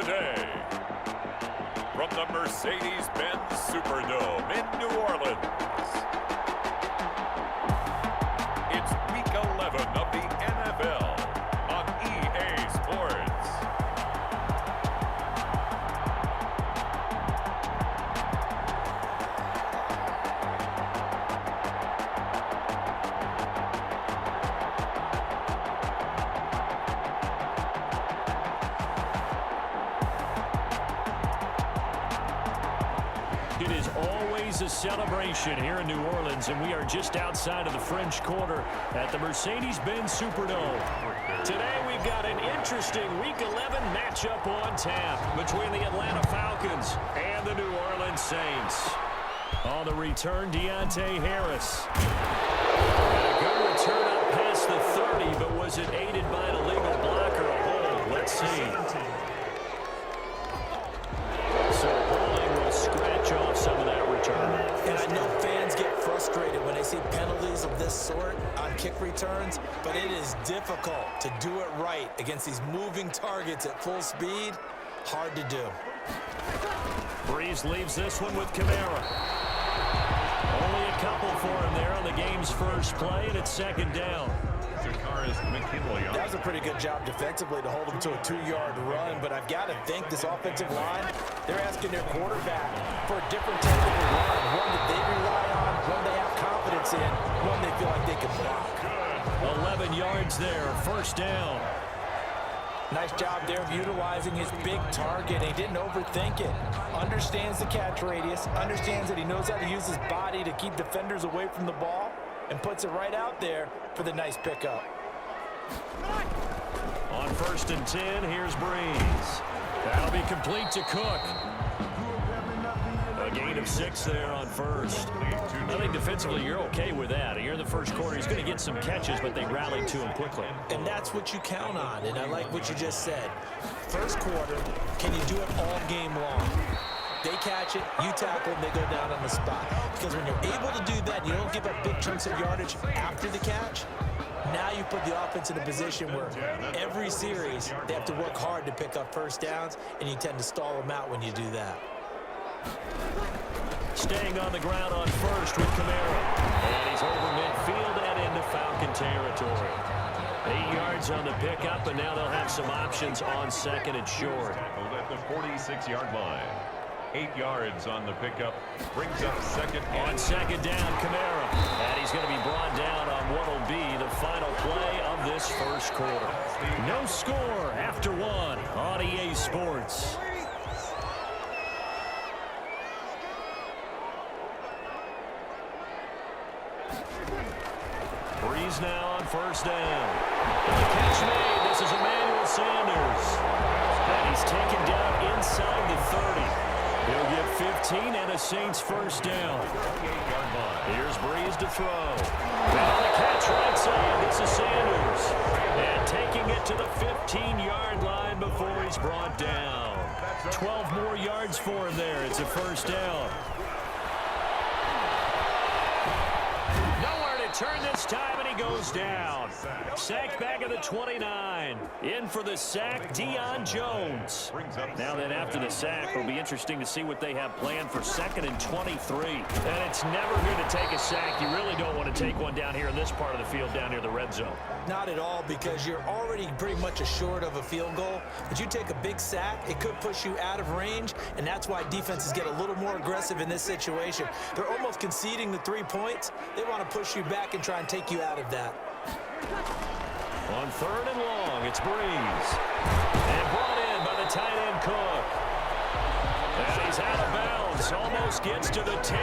today. From the Mercedes-Benz Superdome in New Orleans, it's Week 11 of the NFL on EA Sports. It is always a celebration here in New Orleans, and we are just outside of the French Quarter at the Mercedes-Benz Superdome. Today we've got an interesting Week 11 matchup on tap between the Atlanta Falcons and the New Orleans Saints. On the return, Deontay Harris. And a good return up past the 30, but was it aided by an illegal block or a hold? Let's see. Off some of that return. And I know fans get frustrated when they see penalties of this sort on kick returns, but it is difficult to do it right against these moving targets at full speed. Hard to do. Breeze leaves this one with Kamara. Only a couple for him there on the game's first play, and it's second down. That was a pretty good job defensively to hold him to a 2-yard run, but I've got to think this offensive line, they're asking their quarterback for a different type of run, one that they rely on, one they have confidence in, one they feel like they can block. 11 yards there, first down. Nice job there of utilizing his big target. He didn't overthink it. Understands the catch radius, understands that he knows how to use his body to keep defenders away from the ball, and puts it right out there for the nice pickup. On 1st and 10, here's Breeze. That'll be complete to Cook. A gain of 6 there on first. I think defensively you're okay with that. Here in the first quarter, he's going to get some catches, but they rallied to him quickly. And that's what you count on, and I like what you just said. First quarter, can you do it all game long? They catch it, you tackle, and they go down on the spot. Because when you're able to do that, you don't give up big chunks of yardage after the catch. Now you put the offense in a position where every series they have to work hard to pick up first downs, and you tend to stall them out when you do that. Staying on the ground on first with Kamara. And he's over midfield and into Falcon territory. 8 yards on the pickup, and now they'll have some options on second and short. At the 46-yard line. 8 yards on the pickup. Brings up second. On second down, Kamara. And he's going to be brought down on what will be the final play of this first quarter. No score after 1 on EA Sports. Breeze now on first down. And the catch made. This is Emmanuel Sanders. And he's taken down inside the 30. He'll get 15 and a Saints first down. Here's Breeze to throw. Now the catch right side. This is Sanders. And taking it to the 15-yard line before he's brought down. 12 more yards for him there. It's a first down. Nowhere to turn this time, and he goes down. Sacked back at the 29. In for the sack, Deion Jones. Now then, after the sack, it'll be interesting to see what they have planned for 2nd and 23. And it's never good to take a sack. You really don't want to take one down here in this part of the field, down near the red zone. Not at all, because you're already pretty much assured of a field goal. But you take a big sack, it could push you out of range, and that's why defenses get a little more aggressive in this situation. They're almost conceding the 3 points. They want to push you back and try and take you out of that. On 3rd and long, it's Breeze. And brought in by the tight end Cook. And he's out of bounds. Almost gets to the 10.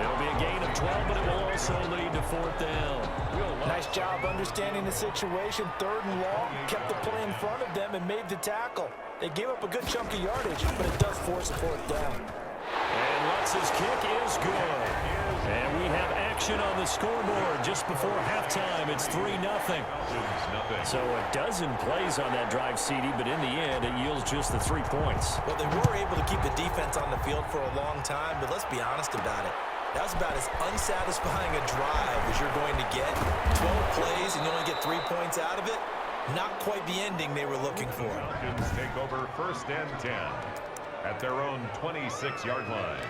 It'll be a gain of 12, but it will also lead to 4th down. Nice job understanding the situation. 3rd and long, kept the play in front of them and made the tackle. They gave up a good chunk of yardage, but it does force a 4th down. And Lutz's kick is good. And we have action on the scoreboard just before halftime. It's 3-0. So a dozen plays on that drive, CD, but in the end, it yields just the 3 points. Well, they were able to keep the defense on the field for a long time, but let's be honest about it. That was about as unsatisfying a drive as you're going to get. 12 plays and you only get 3 points out of it. Not quite the ending they were looking for. Falcons take over 1st and 10 at their own 26-yard line.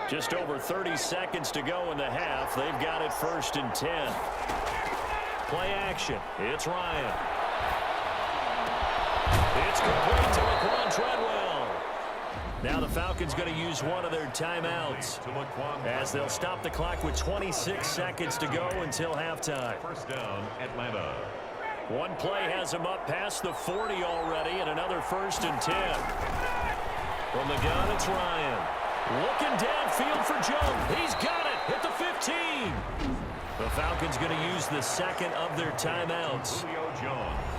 Just over 30 seconds to go in the half. They've got it 1st and 10. Play action. It's Ryan. It's complete to Laquan Treadwell. Now the Falcons going to use one of their timeouts as they'll stop the clock with 26 seconds to go until halftime. 1st down, Atlanta. One play has them up past the 40 already, and another 1st and 10. From the gun, it's Ryan. Looking downfield for Jones. He's got it at the 15. The Falcons going to use the second of their timeouts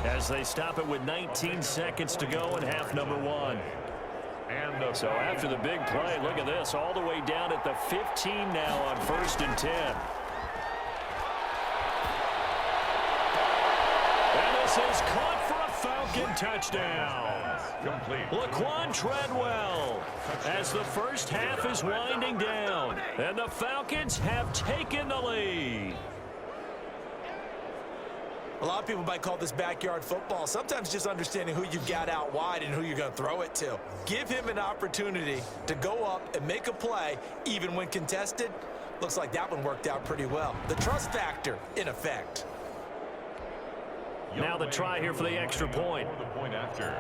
as they stop it with 19 seconds to go in half number 1. And so after the big play, look at this, all the way down at the 15 now on 1st and 10. And this is caught for a Falcon touchdown. Complete. Laquan Treadwell as the first half is winding down, and the Falcons have taken the lead. A lot of people might call this backyard football. Sometimes just understanding who you've got out wide and who you're going to throw it to. Give him an opportunity to go up and make a play, even when contested. Looks like that one worked out pretty well. The trust factor in effect. Now the try here for the extra point. The point after.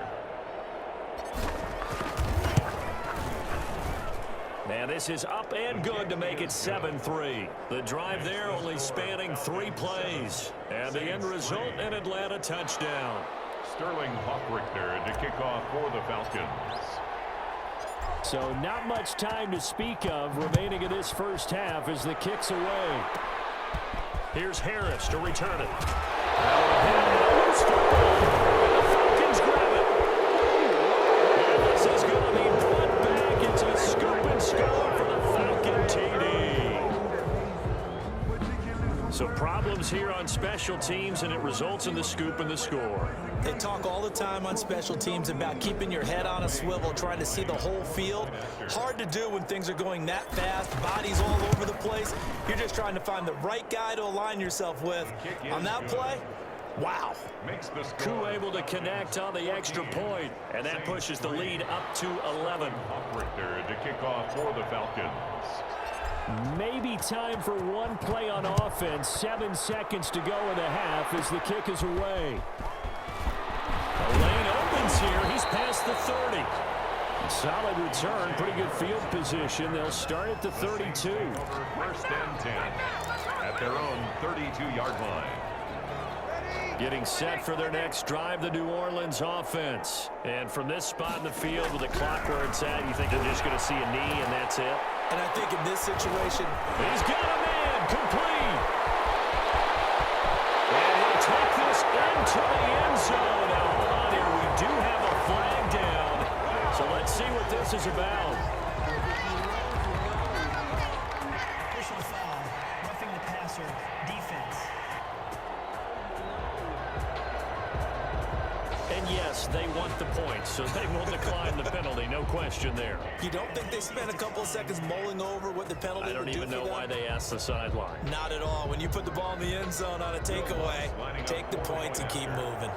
And this is up and good to make it 7-3. The drive there only spanning 3 plays. And the end result, an Atlanta touchdown. Sterling Hawkrichter to kick off for the Falcons. So not much time to speak of remaining in this first half as the kick's away. Here's Harris to return it. And the Falcons grab it. And this is going to be brought back. It's a scoop and score for the Falcon TD. So problems here on special teams, and it results in the scoop and the score. They talk all the time on special teams about keeping your head on a swivel, trying to see the whole field. Hard to do when things are going that fast, bodies all over the place. You're just trying to find the right guy to align yourself with. On that play, wow. Koo able to connect on the extra point, and that pushes the lead up to 11. Hawkrichter to kick off for the Falcons. Maybe time for one play on offense. 7 seconds to go in the half as the kick is away. The lane opens here. He's past the 30. Solid return. Pretty good field position. They'll start at the 32. 1st and 10 at their own 32-yard line. Getting set for their next drive, the New Orleans offense. And from this spot in the field with the clock where it's at, you think they're just going to see a knee and that's it? And I think in this situation, he's got a man complete. And he'll take this into the end zone. Now, hold on here. We do have a flag down. So let's see what this is about. Personal foul, roughing the passer, defense. And yes, they want the points, so they will decline the penalty. No question there. You don't think they spent a couple of seconds mulling over what the penalty would do for them? I don't even know why they asked the sideline. Not at all. When you put the ball in the end zone on a takeaway, take the points and keep moving.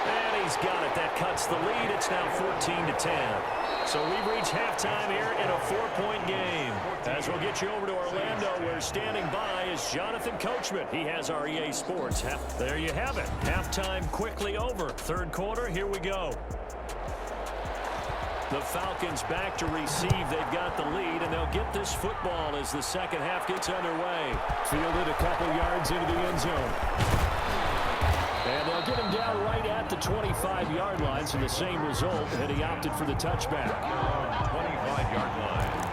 And he's got it. That cuts the lead. It's now 14-10. So we've reached halftime here in a 4-point game. As we'll get you over to Orlando, where standing by is Jonathan Coachman. He has our EA Sports. There you have it. Halftime quickly over. 3rd quarter, here we go. The Falcons back to receive. They've got the lead, and they'll get this football as the second half gets underway. Fielded a couple yards into the end zone. And they'll get him down right at the 25-yard line, so the same result, and he opted for the touchback. 25-yard line.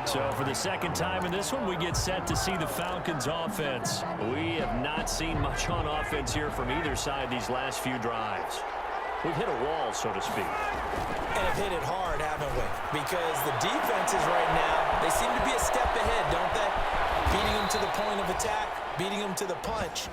So for the second time in this one, we get set to see the Falcons offense. We have not seen much on offense here from either side these last few drives. We've hit a wall, so to speak. And have hit it hard, haven't we? Because the defenses right now, they seem to be a step ahead, don't they? Beating them to the point of attack. beating them to the punch.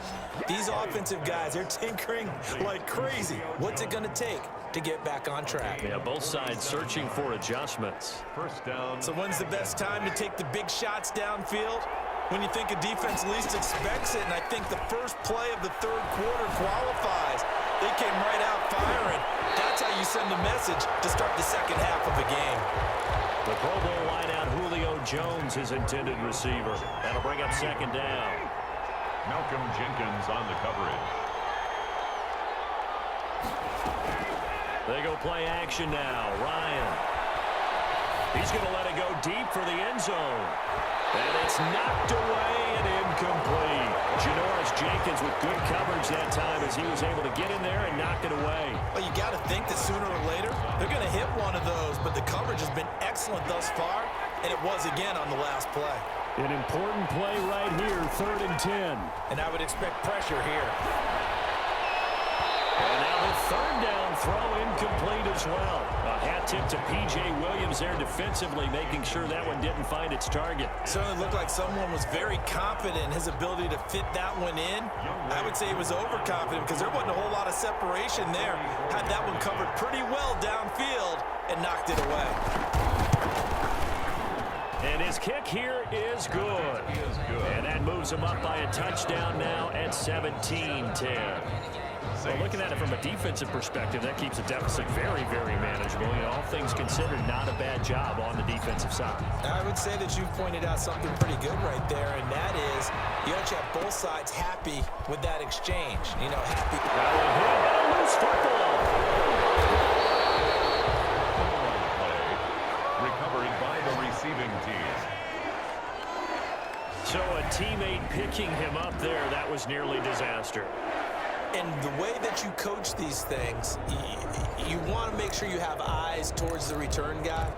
These offensive guys, they're tinkering like crazy. What's it going to take to get back on track? Yeah, both sides searching for adjustments. First down. So when's the best time to take the big shots downfield? When you think a defense least expects it, and I think the first play of the third quarter qualifies. They came right out firing. That's how you send a message to start the second half of a game. The Pro Bowl wideout Julio Jones, his intended receiver. That'll bring up second down. Malcolm Jenkins on the coverage. They go play action now. Ryan. He's going to let it go deep for the end zone. And it's knocked away and incomplete. Janoris Jenkins with good coverage that time as he was able to get in there and knock it away. Well, you got to think that sooner or later they're going to hit one of those, but the coverage has been excellent thus far, and it was again on the last play. An important play right here, 3rd and 10. And I would expect pressure here. And now the 3rd down throw incomplete as well. A hat tip to P.J. Williams there defensively, making sure that one didn't find its target. Certainly looked like someone was very confident in his ability to fit that one in. I would say he was overconfident because there wasn't a whole lot of separation there. Had that one covered pretty well downfield and knocked it away. And his kick here is good. And that moves him up by a touchdown now at 17-10. Well, looking at it from a defensive perspective, that keeps the deficit very, very manageable. You know, all things considered, not a bad job on the defensive side. I would say that you've pointed out something pretty good right there, and that is you actually have both sides happy with that exchange. You know, happy. Loose football. Recovered by the receiving team. So a teammate picking him up there, that was nearly disaster. And the way that you coach these things, you want to make sure you have eyes towards the return guy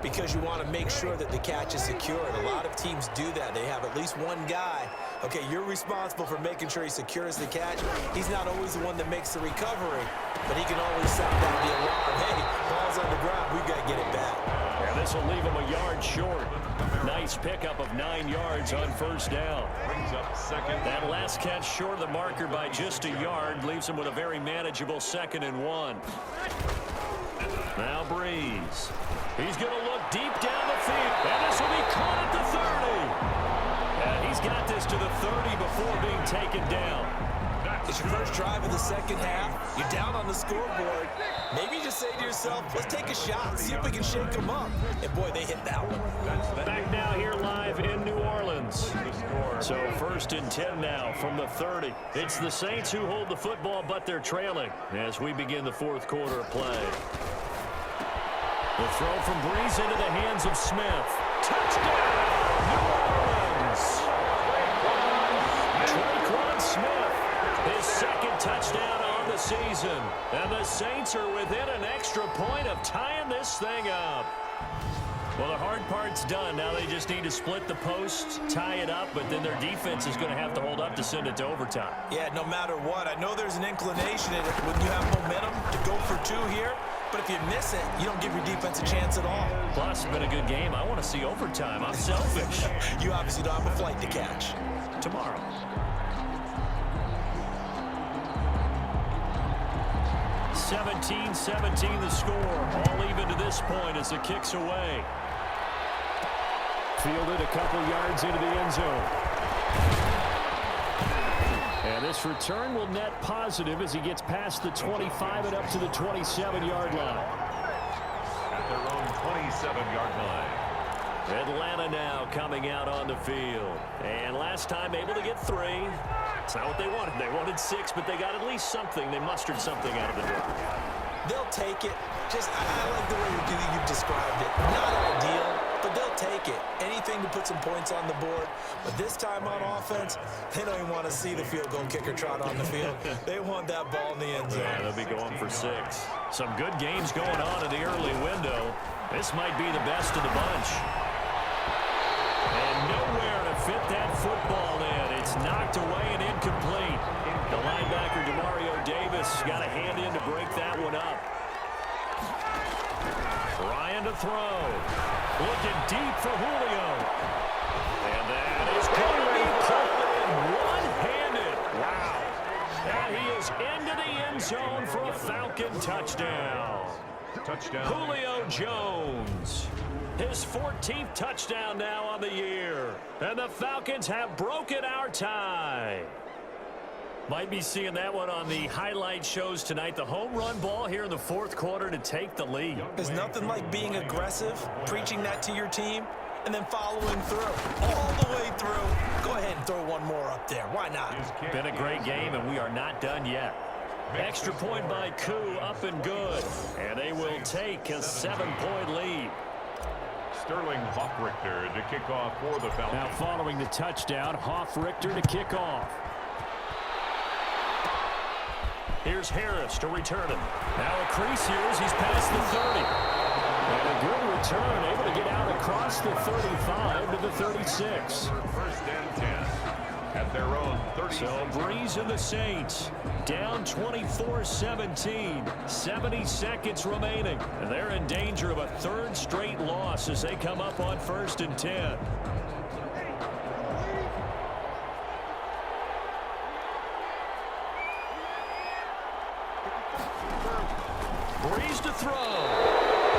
because you want to make sure that the catch is secured. A lot of teams do that. They have at least one guy. Okay, you're responsible for making sure he secures the catch. He's not always the one that makes the recovery, but he can always sound out the alarm. Hey, ball's on the ground. We've got to get it back. Yeah, this will leave him a yard short. Nice pickup of 9 yards on first down. Brings up second. That last catch short of the marker by just a yard leaves him with a very manageable 2nd and 1. Now Breeze. He's going to look deep down the field. And this will be caught at the 30. And he's got this to the 30 before being taken down. It's your first drive of the second half. You're down on the scoreboard. Maybe you just say to yourself, let's take a shot, see if we can shake them up. And boy, they hit that one. Back now here live in New Orleans. So 1st and 10 now from the 30. It's the Saints who hold the football, but they're trailing as we begin the 4th quarter of play. The throw from Breeze into the hands of Smith. Touchdown, New Orleans! Traquan Smith, his 2nd touchdown on the season. And the Saints are within an extra point of tying this thing up. Well, the hard part's done. Now they just need to split the posts, tie it up, but then their defense is going to have to hold up to send it to overtime. Yeah, no matter what. I know there's an inclination in it when you have momentum to go for 2 here, but if you miss it, you don't give your defense a chance at all. Plus, it's been a good game. I want to see overtime. I'm selfish. You obviously don't have a flight to catch. Tomorrow. (17-17) the score. All even to this point as the kick's away. Fielded a couple yards into the end zone. And this return will net positive as he gets past the 25 and up to the 27-yard line. At their own 27-yard line. Atlanta now coming out on the field. And last time able to get 3. It's not what they wanted. They wanted 6, but they got at least something. They mustered something out of the drive. They'll take it. I like the way you've described it. Not ideal, but they'll take it. Anything to put some points on the board. But this time on offense, they don't even want to see the field goal kicker trot on the field. They want that ball in the end zone. Yeah, they'll be going for 6. Some good games going on in the early window. This might be the best of the bunch. And nowhere to fit that football in. It's knocked away and incomplete. The linebacker, Demario Davis, got a hand in to break that one up. Ryan to throw. Looking deep for Julio. And that is going to be caught in. goes into the end zone for a Falcon touchdown. Touchdown. Julio Jones. His 14th touchdown now on the year. And the Falcons have broken our tie. Might be seeing that one on the highlight shows tonight. The home run ball here in the fourth quarter to take the lead. There's nothing like being aggressive, preaching that to your team, and then following through, all the way through. Go ahead and throw one more up there. Why not? Been a great game, and we are not done yet. Extra point by Koo, up and good. And they will take a 7-point lead. Sterling Hoffrichter to kick off for the Falcons. Now following the touchdown, Hoffrichter to kick off. Here's Harris to return it. Now a crease here as he's past the 30. And a good return, able to get out across the 35 to the 36. First and 10 at their own 30. So Breeze and the Saints down 24-17. 70 seconds remaining. And they're in danger of a third straight loss as they come up on first and 10. Breeze to throw.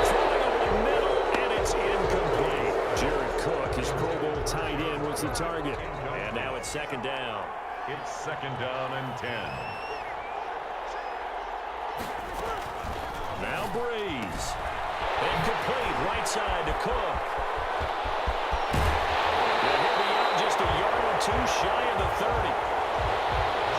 Throwing over the middle, and it's incomplete. Jared Cook, his Pro Bowl tight end, was the target. And now it's second down. It's second down and 10. Now Breeze. Incomplete, right side to Cook. He'll be out just a yard or two shy of the 30.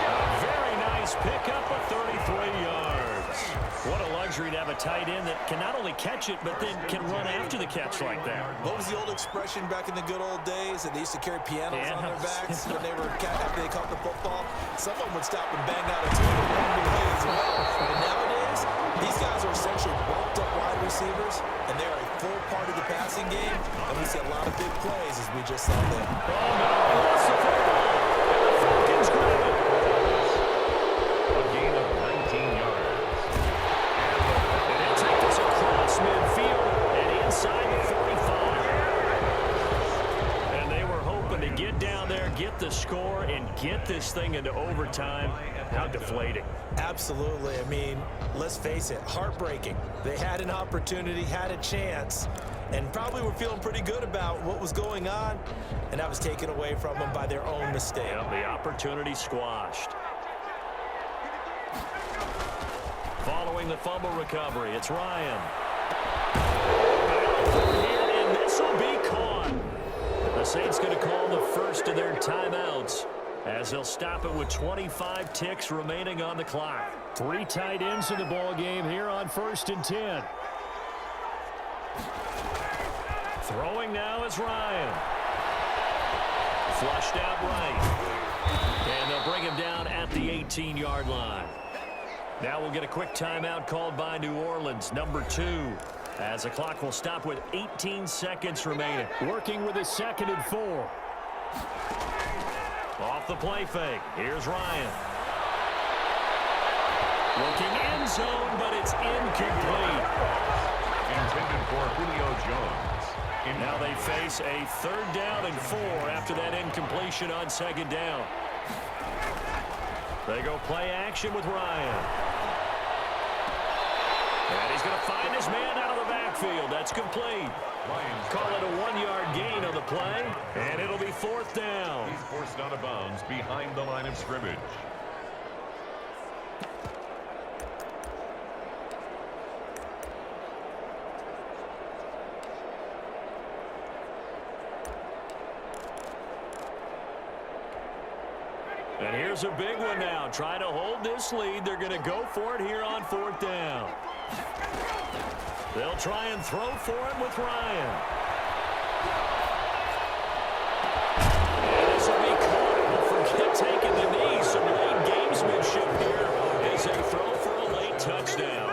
A very nice pickup of 33 yards. What a luxury to have a tight end that can not only catch it, but then can run after the catch like that. What was the old expression back in the good old days? That they used to carry pianos on their backs when they were after they caught the football. Someone would stop and bang out a tune along the way as well. But nowadays, these guys are essentially bulked up wide receivers, and they are a full part of the passing game. And we see a lot of big plays as we just saw there. Oh, no, he lost the football. And the Falcons grab it. A gain of 19 yards. Across midfield and inside the 45. And they were hoping to get down there, get the score, and get this thing into overtime. How deflating. Absolutely. I mean, let's face it, heartbreaking. They had an opportunity, had a chance, and probably were feeling pretty good about what was going on, and that was taken away from them by their own mistake. Yeah, the opportunity squashed. Following the fumble recovery, it's Ryan. And this will be caught. The Saints going to call the first of their timeouts as they'll stop it with 25 ticks remaining on the clock. 3 tight ends in the ball game here on first and 10. Throwing now is Ryan. Flushed out right. And they'll bring him down at the 18-yard line. Now we'll get a quick timeout called by New Orleans, number 2, as the clock will stop with 18 seconds remaining. Working with his second and 4. Off the play fake. Here's Ryan. Working end zone, but it's incomplete. Intended for Julio Jones. Now they face a third down and 4 after that incompletion on second down. They go play action with Ryan. And he's going to find his man out of the backfield. That's complete. Call it a 1-yard gain on the play, and it'll be fourth down. He's forced out of bounds behind the line of scrimmage. And here's a big one now. Trying to hold this lead. They're going to go for it here on fourth down. They'll try and throw for it with Ryan. And this will be caught. Don't forget taking the knee. Some late gamesmanship here as they throw for a late touchdown.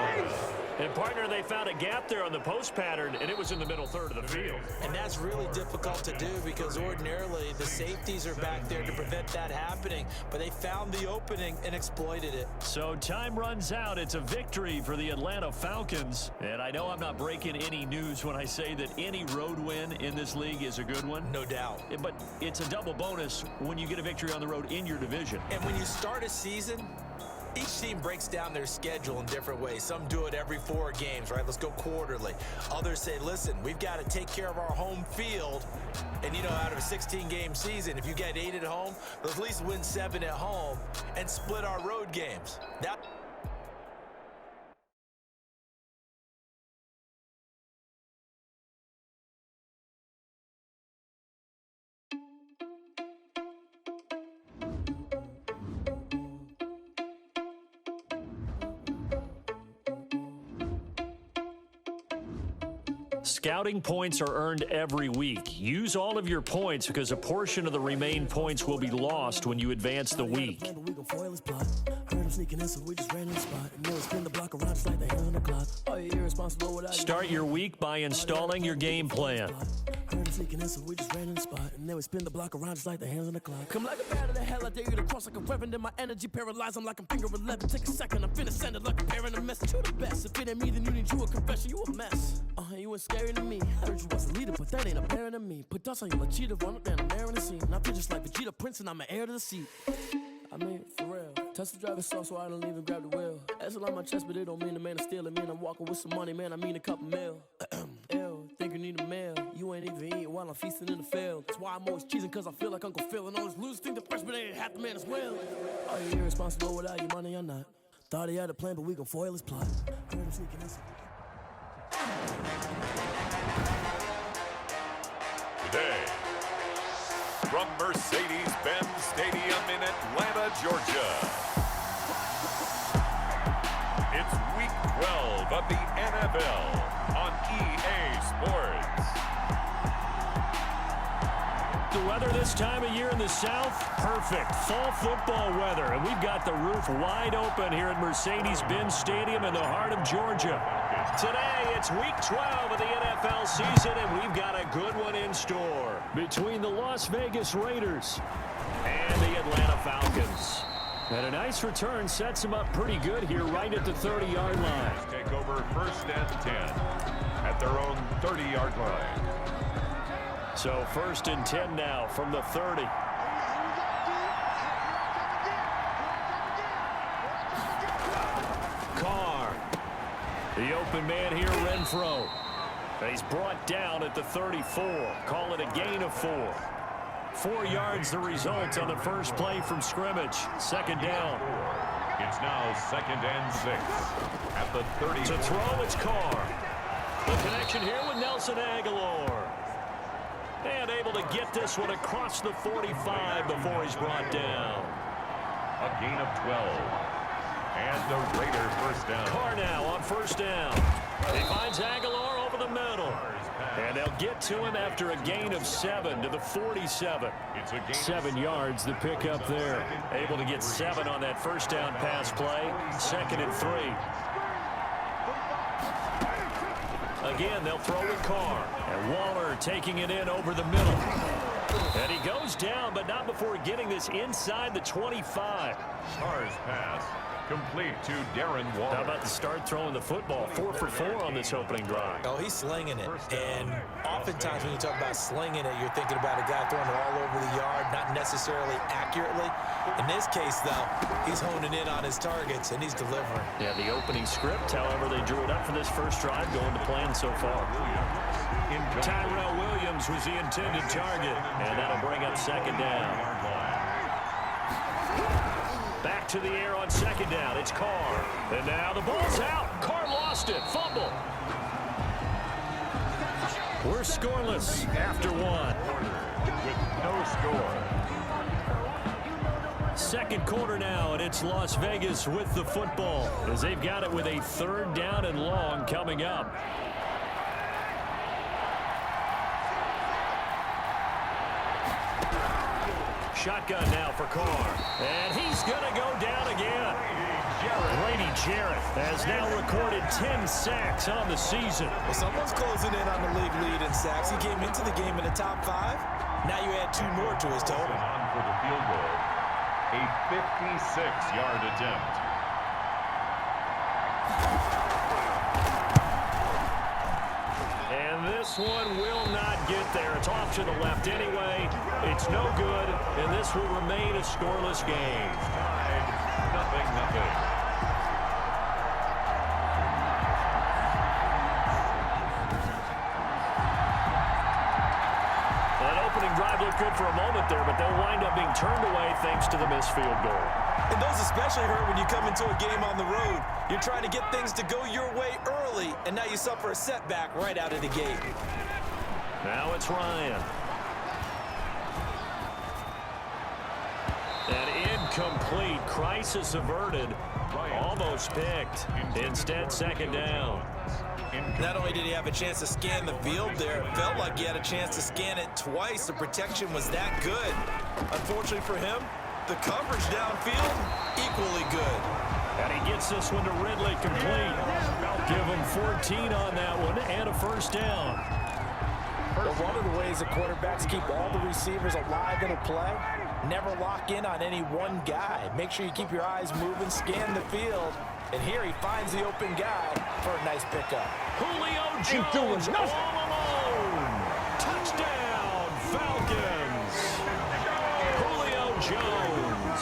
And, partner, they found a gap there on the post pattern, and it was in the middle third of the field. And that's really difficult to do because ordinarily the safeties are back there to prevent that happening. But they found the opening and exploited it. So time runs out. It's a victory for the Atlanta Falcons. And I know I'm not breaking any news when I say that any road win in this league is a good one. No doubt. But it's a double bonus when you get a victory on the road in your division. And when you start a season Each team breaks down their schedule in different ways. Some do it every 4 games, right? Let's go quarterly. Others say, listen, we've got to take care of our home field. And, you know, out of a 16-game season, if you get 8 at home, let's at least win 7 at home and split our road games. That Scouting points are earned every week. Use all of your points because a portion of the remaining points will be lost when you advance the week. Start your week by installing your game plan. Sneaking in, so we just ran in the spot, and then we spin the block around just like the hands on the clock. Come like a bat of the hell, I dare you to cross like a reverend, and my energy paralyzed. I'm like I'm finger 11. Take a second, I'm finna send it like a parent a message. You the best. If it ain't me, then you need you a confession. You a mess. You ain't scary to me. I heard you was a leader, but that ain't apparent to me. Put dust on you like cheetah, run up down, I'm airing the scene. I feel just like Vegeta Prince, and I'm an heir to the seat. I mean, for real. Touch the driver's soft so I don't even grab the wheel. That's on my chest, but it don't mean the man is stealing. Man, I'm walking with some money, man. I mean a couple mil. Ew, think you need a meal. You ain't even eating while I'm feasting in the field. That's why I'm always cheesing, cause I feel like Uncle Phil. And all this losers think the freshman ain't half the man as well. Are you irresponsible without your money or not? Thought he had a plan, but we gon' foil his plot. Heard him sneaking in. Today, from Mercedes-Benz Stadium in Atlanta, Georgia, it's Week 12 of the NFL on EA Sports. The weather this time of year in the South, perfect. Fall football weather, and we've got the roof wide open here at Mercedes-Benz Stadium in the heart of Georgia. Today, it's Week 12 of the NFL season, and we've got a good one in store between the Las Vegas Raiders and the Atlanta Falcons. And a nice return sets them up pretty good here right at the 30-yard line. Take over 1st and 10 at their own 30-yard line. So 1st and 10 now from the 30. Carr. The open man here, Renfro. He's brought down at the 34. Call it a gain of 4. 4 yards the result on the first play from scrimmage. 2nd down. It's now 2nd and 6 at the 30. To throw, it's Carr. The connection here with Nelson Aguilar. And able to get this one across the 45 before he's brought down. A gain of 12. And the Raiders 1st down. Carr now on 1st down. He finds Aguilar over the middle. And they'll get to him after a gain of 7 to the 47. 7 yards the pick up there. Able to get 7 on that 1st down pass play. 2nd and 3. Again, they'll throw with Carr. And Waller taking it in over the middle. And he goes down, but not before getting this inside the 25. Carr's pass complete to Darren Waller. How about to start throwing the football? 4 for 4 on this opening drive. Oh, he's slinging it. And oftentimes when you talk about slinging it, you're thinking about a guy throwing it all over the yard, not necessarily accurately. In this case, though, he's honing in on his targets, and he's delivering. Yeah, the opening script, however, they drew it up for this first drive, going to plan so far. Tyrell Williams was the intended target, and that'll bring up 2nd down. Back to the air on 2nd down. It's Carr. And now the ball's out. Carr lost it. Fumble. We're scoreless after 1. With no score. 2nd quarter now, and it's Las Vegas with the football as they've got it with a 3rd down and long coming up. Shotgun now for Carr. And he's going to go down again. Grady Jarrett has now recorded 10 sacks on the season. Well, someone's closing in on the league lead in sacks. He came into the game in the top 5. Now you add 2 more to his total. On for the field goal. A 56-yard attempt. And this one will not get there. It's off to the left anyway. It's no good, and this will remain a scoreless game. Drive looked good for a moment there, but they'll wind up being turned away thanks to the missed field goal. And those especially hurt when you come into a game on the road. You're trying to get things to go your way early, and now you suffer a setback right out of the gate. Now it's Ryan. An incomplete. Crisis averted. Almost picked. Instead, second down. Not only did he have a chance to scan the field there, it felt like he had a chance to scan it twice. The protection was that good. Unfortunately for him, the coverage downfield, equally good. And he gets this one to Ridley complete. Give him 14 on that one and a first down. But one of the ways that quarterbacks keep all the receivers alive in a play, never lock in on any one guy. Make sure you keep your eyes moving, scan the field. And here he finds the open guy for a nice pickup. Julio Jones all alone. Touchdown, Falcons. Julio Jones.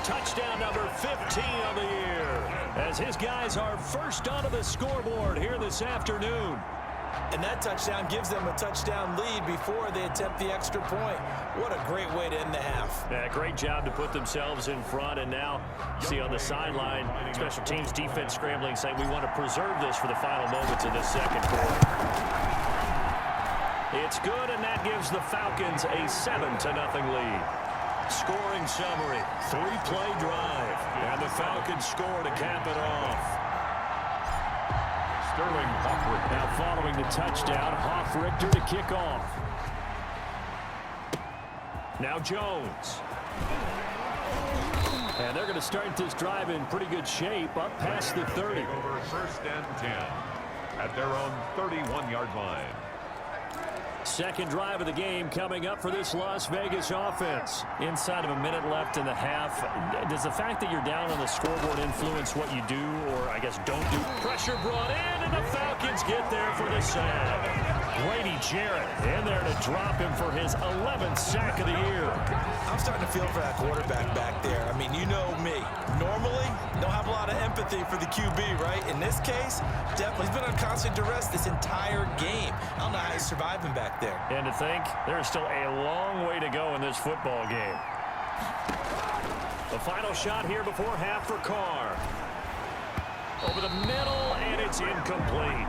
Touchdown number 15 of the year. As his guys are first onto the scoreboard here this afternoon. And that touchdown gives them a touchdown lead before they attempt the extra point. What a great way to end the half. Yeah, great job to put themselves in front. And now, see on the sideline, special teams defense scrambling, saying we want to preserve this for the final moments of this second quarter. It's good, and that gives the Falcons a 7-0 lead. Scoring summary, 3-play drive. And the Falcons score to cap it off. Now following the touchdown, Richter to kick off. Now Jones. And they're going to start this drive in pretty good shape, up past the 30. Over first and 10 at their own 31-yard line. Second drive of the game coming up for this Las Vegas offense. Inside of a minute left in the half. Does the fact that you're down on the scoreboard influence what you do, or I guess don't do? Pressure brought in, and the Falcons get there for the sack. Grady Jarrett in there to drop him for his 11th sack of the year. I'm starting to feel for that quarterback back there. I mean, you know me. Normally, don't have a lot of empathy for the QB, right? In this case, definitely. He's been on constant duress this entire game. I don't know how he's surviving back there. And to think, there's still a long way to go in this football game. The final shot here before half for Carr. Over the middle, and it's incomplete.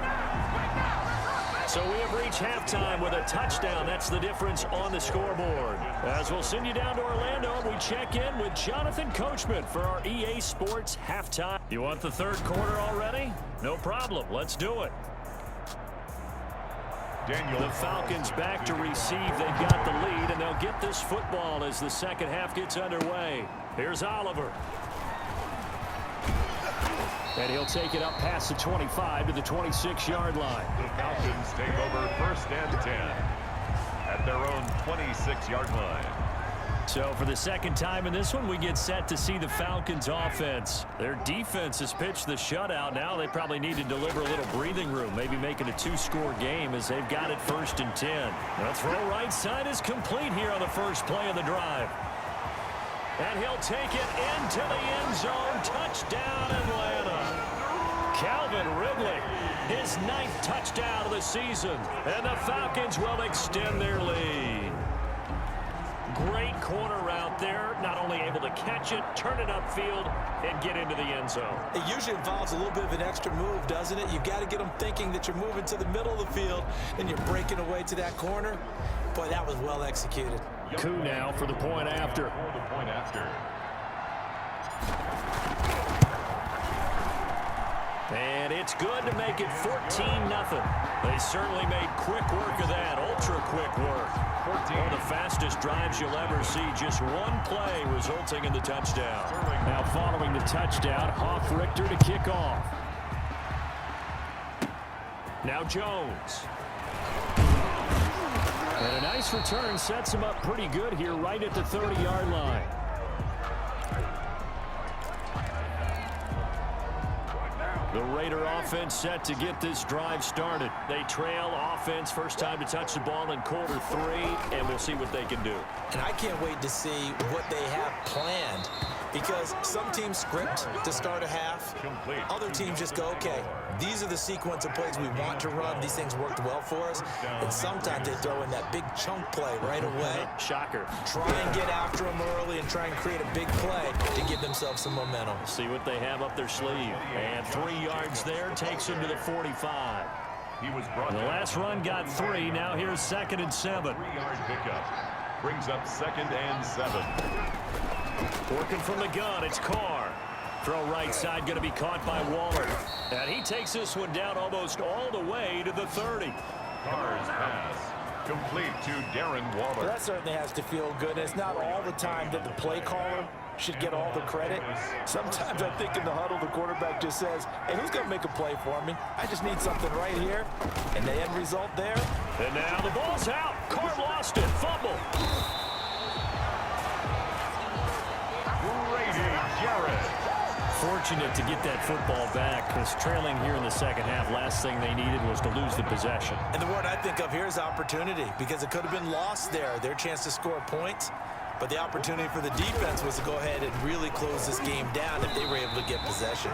So we have reached halftime with a touchdown. That's the difference on the scoreboard. As we'll send you down to Orlando, we check in with Jonathan Coachman for our EA Sports halftime. You want the third quarter already? No problem. Let's do it. The Falcons back to receive. They've got the lead, and they'll get this football as the second half gets underway. Here's Oliver. And he'll take it up past the 25 to the 26-yard line. The Falcons take over first and 10 at their own 26-yard line. So for the second time in this one, we get set to see the Falcons offense. Their defense has pitched the shutout. Now they probably need to deliver a little breathing room, maybe make it a two-score game as they've got it first and 10. The throw right side is complete here on the first play of the drive. And he'll take it into the end zone. Touchdown, Atlanta. Calvin Ridley, his 9th touchdown of the season. And the Falcons will extend their lead. Great corner route there. Not only able to catch it, turn it upfield, and get into the end zone. It usually involves a little bit of an extra move, doesn't it? You've got to get them thinking that you're moving to the middle of the field and you're breaking away to that corner. Boy, that was well executed. Coup now for the point after. And it's good to make it 14-0. They certainly made quick work of that, ultra-quick work. One of the fastest drives you'll ever see, just one play resulting in the touchdown. Now following the touchdown, Richter to kick off. Now Jones. And a nice return sets him up pretty good here right at the 30-yard line. The Raider offense set to get this drive started. They trail offense, first time to touch the ball in quarter 3, and we'll see what they can do. And I can't wait to see what they have planned because some teams script to start a half. Other teams just go, okay, these are the sequence of plays we want to run. These things worked well for us. And sometimes they throw in that big chunk play right away. Shocker. Try and get after them early and try and create a big play to give themselves some momentum. See what they have up their sleeve. And 3 yards there takes them to the 45. The last run got 3. Now here's 2nd and 7. 3-yard pickup. Brings up 2nd and 7. Working from the gun, it's Carr. Throw right side, going to be caught by Waller. And he takes this one down almost all the way to the 30. Carr's pass. Complete to Darren Waller. Well, that certainly has to feel good. It's not all the time that the play caller should get all the credit. Sometimes I think in the huddle, the quarterback just says, hey, who's going to make a play for me? I just need something right here. And the end result there. And now the ball's out. Carr lost it. Fumble. Grady Jarrett. Fortunate to get that football back, because trailing here in the second half, last thing they needed was to lose the possession. And the word I think of here is opportunity, because it could have been lost there, their chance to score points. But the opportunity for the defense was to go ahead and really close this game down if they were able to get possession.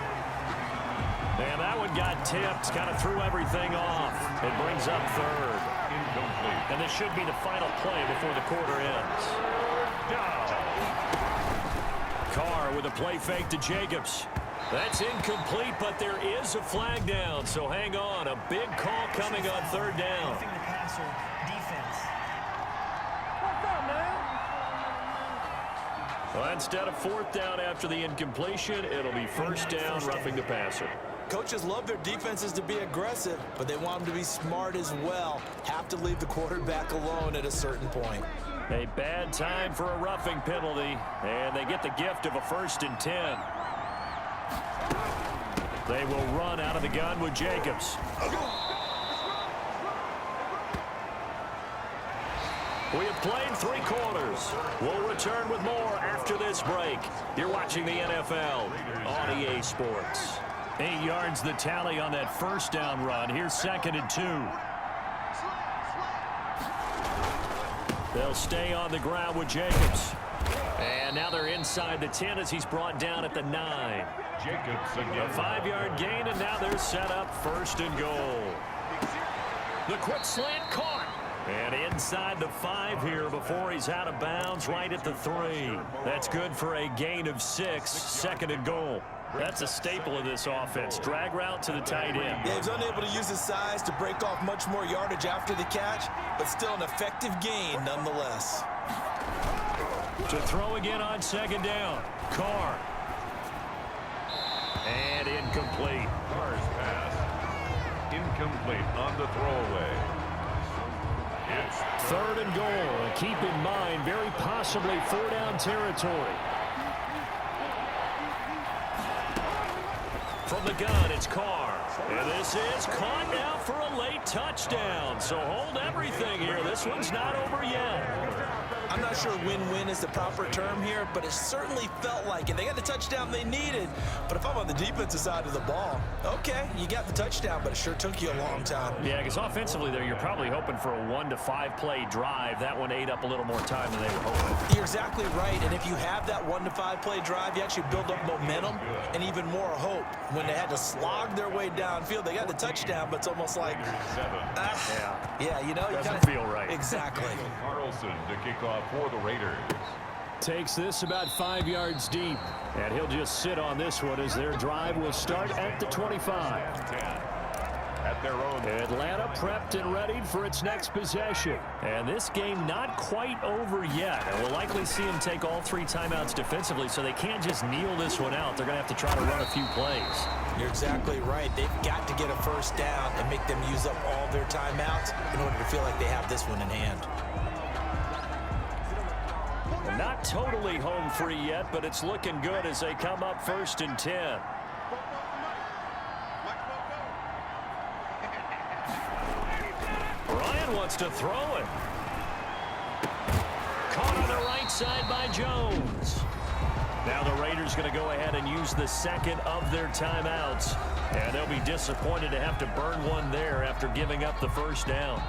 And that one got tipped, kind of threw everything off. It brings up 3rd. Incomplete. And this should be the final play before the quarter ends. Carr with a play fake to Jacobs. That's incomplete, but there is a flag down, so hang on. A big call coming on 3rd down. Roughing the passer, defense. Well, instead of 4th down after the incompletion, it'll be 1st down, roughing the passer. Coaches love their defenses to be aggressive, but they want them to be smart as well. Have to leave the quarterback alone at a certain point. A bad time for a roughing penalty, and they get the gift of a 1st and 10. They will run out of the gun with Jacobs. We have played 3 quarters. We'll return with more after this break. You're watching the NFL on EA Sports. 8 yards the tally on that 1st down run. Here's 2nd and 2. They'll stay on the ground with Jacobs. And now they're inside the 10 as he's brought down at the 9. Jacobs again. A 5-yard gain, and now they're set up 1st and goal. The quick slant caught. And inside the 5 here before he's out of bounds right at the 3. That's good for a gain of 6, 2nd and goal. That's a staple of this offense. Drag route to the tight end. Yeah, he was unable to use his size to break off much more yardage after the catch, but still an effective gain nonetheless. To throw again on 2nd down. Carr. And incomplete. Carr's pass. Incomplete on the throwaway. It's 3rd and goal. And keep in mind, very possibly 4-down territory. From the gun, it's Carr. And this is caught now for a late touchdown. So hold everything here. This one's not over yet. I'm not sure win-win is the proper term here, but it certainly felt like it. They got the touchdown they needed, but if I'm on the defensive side of the ball, okay, you got the touchdown, but it sure took you a long time. Yeah, because offensively there, you're probably hoping for a 1 to 5 play drive. That one ate up a little more time than they were hoping. You're exactly right, and if you have that 1 to 5 play drive, you actually build up momentum and even more hope. When they had to slog their way downfield, they got the touchdown, but it's almost like, yeah, you know, you doesn't feel right. Exactly. Carlson to kick off for the Raiders. Takes this about 5 yards deep, and he'll just sit on this one as their drive will start at the 25. 10 at their own. Atlanta prepped and ready for its next possession. And this game not quite over yet. And we'll likely see them take all 3 timeouts defensively, so they can't just kneel this one out. They're going to have to try to run a few plays. You're exactly right. They've got to get a 1st down and make them use up all their timeouts in order to feel like they have this one in hand. Not totally home free yet, but it's looking good as they come up 1st and 10. Ryan wants to throw it. Caught on the right side by Jones. Now the Raiders going to go ahead and use the 2nd of their timeouts. And they'll be disappointed to have to burn one there after giving up the 1st down.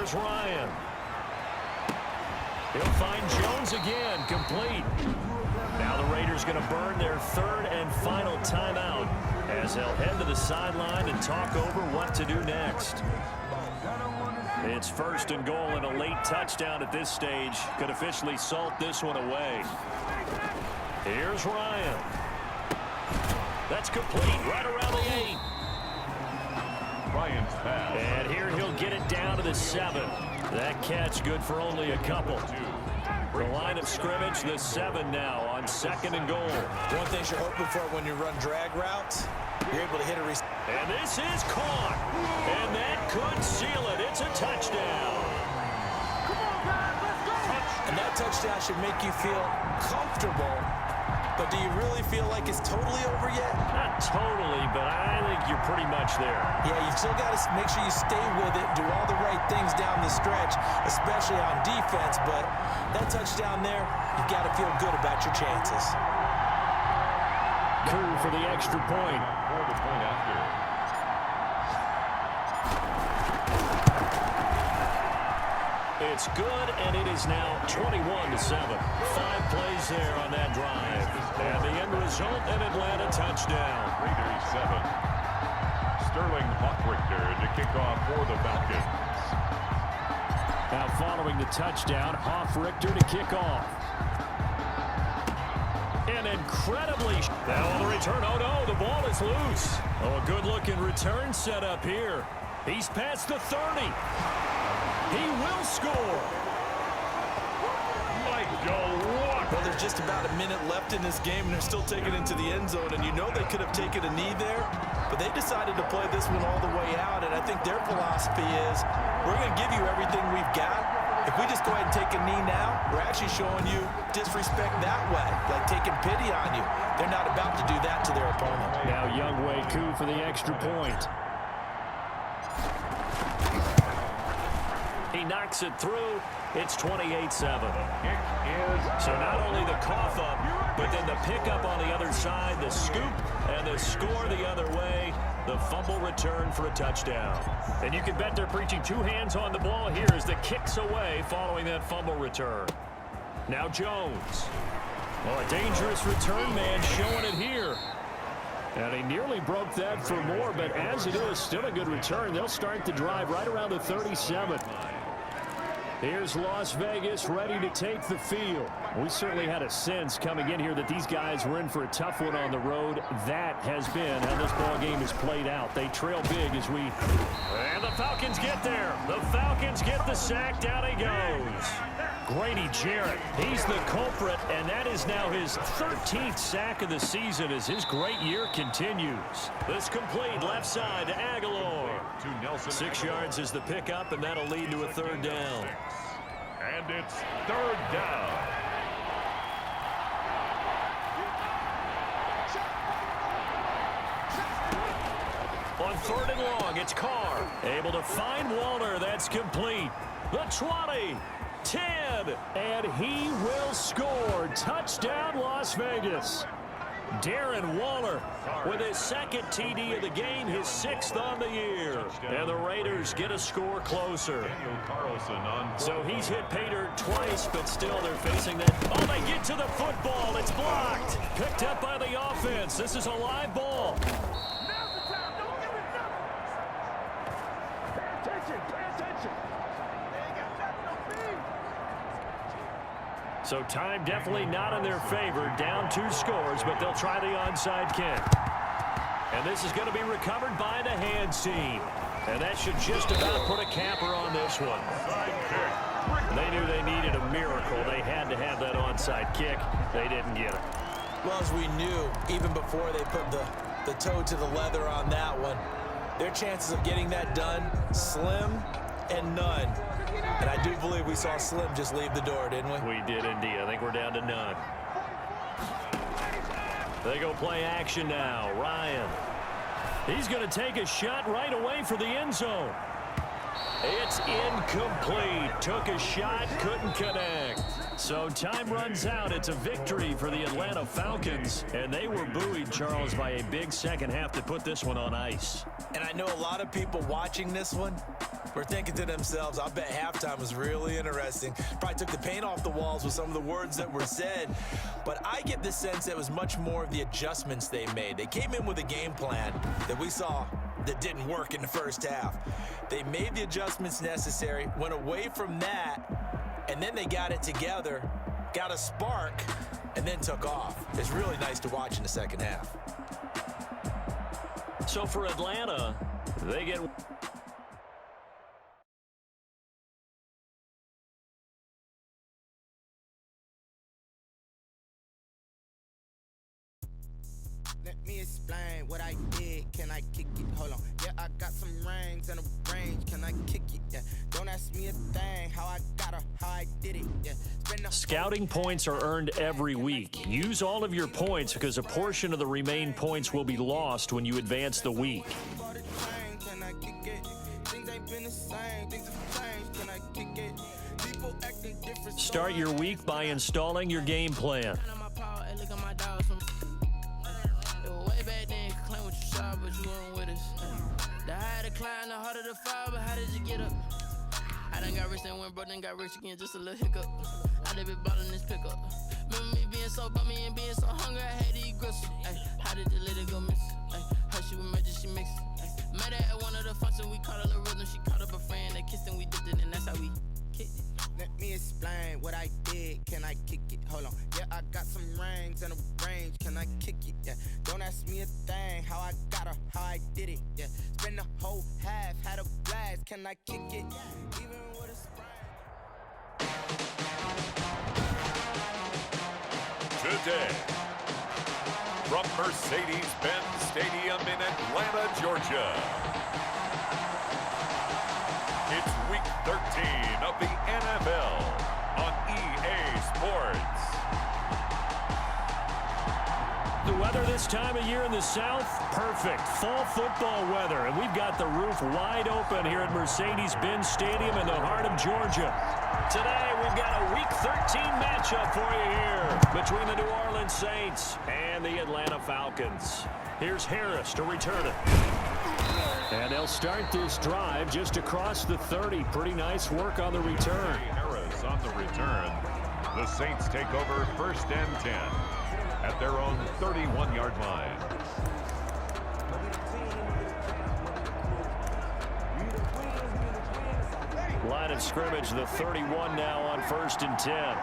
Here's Ryan. He'll find Jones again, complete. Now the Raiders going to burn their third and final timeout as they'll head to the sideline and talk over what to do next. It's first and goal, and a late touchdown at this stage could officially salt this one away. Here's Ryan. That's complete right around the 8. Ryan's pass. And here he'll get it down to the 7. That catch good for only a couple. The line of scrimmage, the 7 now on second and goal. One thing you're hoping for when you run drag routes, you're able to hit a receiver. And this is caught. And that could seal it. It's a touchdown. And that touchdown should make you feel comfortable. But do you really feel like it's totally over yet? Not totally, but I think you're pretty much there. Yeah, you've still got to make sure you stay with it, do all the right things down the stretch, especially on defense. But that touchdown there, you've got to feel good about your chances. Coup for the extra point. For the point after. It's good, and it is now 21-7. 5 plays there on that drive. And the end result, an Atlanta touchdown. Raiders 7. Sterling Hoffrichter to kick off for the Falcons. Now following the touchdown, Hoffrichter to kick off. And incredibly, now on the return, oh no, the ball is loose. Oh, a good-looking return set up here. He's past the 30. He will score. Michael Walker. Well, there's just about a minute left in this game, and they're still taking it into the end zone. And you know they could have taken a knee there, but they decided to play this one all the way out. And I think their philosophy is, we're going to give you everything we've got. If we just go ahead and take a knee now, we're actually showing you disrespect that way, like taking pity on you. They're not about to do that to their opponent. Now Youngway Koo for the extra point. He knocks it through. It's 28-7. So not only the cough up, but then the pickup on the other side, the scoop, and the score the other way. The fumble return for a touchdown. And you can bet they're preaching 2 hands on the ball here as the kick's away following that fumble return. Now Jones. Well, a dangerous return man showing it here. And he nearly broke that for more, but as it is, still a good return. They'll start the drive right around the 37. Here's Las Vegas ready to take the field. We certainly had a sense coming in here that these guys were in for a tough one on the road. That has been how this ball game is played out. They trail big as we... And the Falcons get there. The Falcons get the sack. Down he goes. Grady Jarrett, he's the culprit, and that is now his 13th sack of the season as his great year continues. This complete left side to Aguilar. 6 yards is the pickup, and that'll lead to a 3rd down. And it's 3rd down. On 3rd and long, it's Carr. Able to find Waller. That's complete. The 20. 10, and he will score. Touchdown, Las Vegas. Darren Waller with his 2nd TD of the game, his 6th on the year. And the Raiders get a score closer. So he's hit Pater twice, but still they're facing that. Oh, they get to the football. It's blocked. Picked up by the offense. This is a live ball. So time definitely not in their favor. Down 2 scores, but they'll try the onside kick. And this is going to be recovered by the hands team. And that should just about put a capper on this one. They knew they needed a miracle. They had to have that onside kick. They didn't get it. Well, as we knew, even before they put the toe to the leather on that one, their chances of getting that done, slim and none. And I do believe we saw Slim just leave the door, didn't we? We did indeed. I think we're down to none. They go play action now. Ryan. He's going to take a shot right away for the end zone. It's incomplete. Took a shot, couldn't connect. So time runs out. It's a victory for the Atlanta Falcons, and they were buoyed, Charles, by a big second half to put this one on ice. And I know a lot of people watching this one were thinking to themselves, I bet halftime was really interesting. Probably took the paint off the walls with some of the words that were said. But I get the sense that it was much more of the adjustments they made. They came in with a game plan that we saw that didn't work in the first half. They made the adjustments necessary, went away from that, and then they got it together, got a spark, and then took off. It's really nice to watch in the second half. So for Atlanta, they get... Let me explain what I did. Can I kick it? Hold on. Yeah, I got some rings and a range. Can I kick it? Yeah. Don't ask me a thing. How I got her, how I did it. Yeah. Scouting points are earned every week. Use all of your points because a portion of the remaining points will be lost when you advance the week. Can I kick it? Things ain't been the same. Things have changed. Can I kick it? People acting different. Start your week by installing your game plan. But you weren't with us. The higher the climb, the harder the fall, but how did you get up? I done got rich, then went broke, then got rich again, just a little hiccup. I done been ballin' this pickup. Remember me being so bummy and being so hungry, I had to eat gristle. Ay, how did the lady go miss? Ay, her she was magic, she mixed. Met her at one of the functions, we caught a little rhythm, she caught up a friend, they kissed and we dipped it, and that's how we kicked it. Let me explain what I did. Can I kick it? Hold on. Yeah, I got some rings and a range. Can I kick it? Yeah. Don't ask me a thing. How I got her, how I did it. Yeah. Spend the whole half, had a blast. Can I kick it? Even with a sprain. Today, from Mercedes-Benz Stadium in Atlanta, Georgia, it's Week 13 of the NFL on EA Sports. The weather this time of year in the South, perfect. Fall football weather, and we've got the roof wide open here at Mercedes-Benz Stadium in the heart of Georgia. Today, we've got a Week 13 matchup for you here between the New Orleans Saints and the Atlanta Falcons. Here's Harris to return it. And they'll start this drive just across the 30. Pretty nice work on the return. Harris on the return. The Saints take over 1st and 10 at their own 31-yard line. Line of scrimmage, the 31 now on 1st and 10.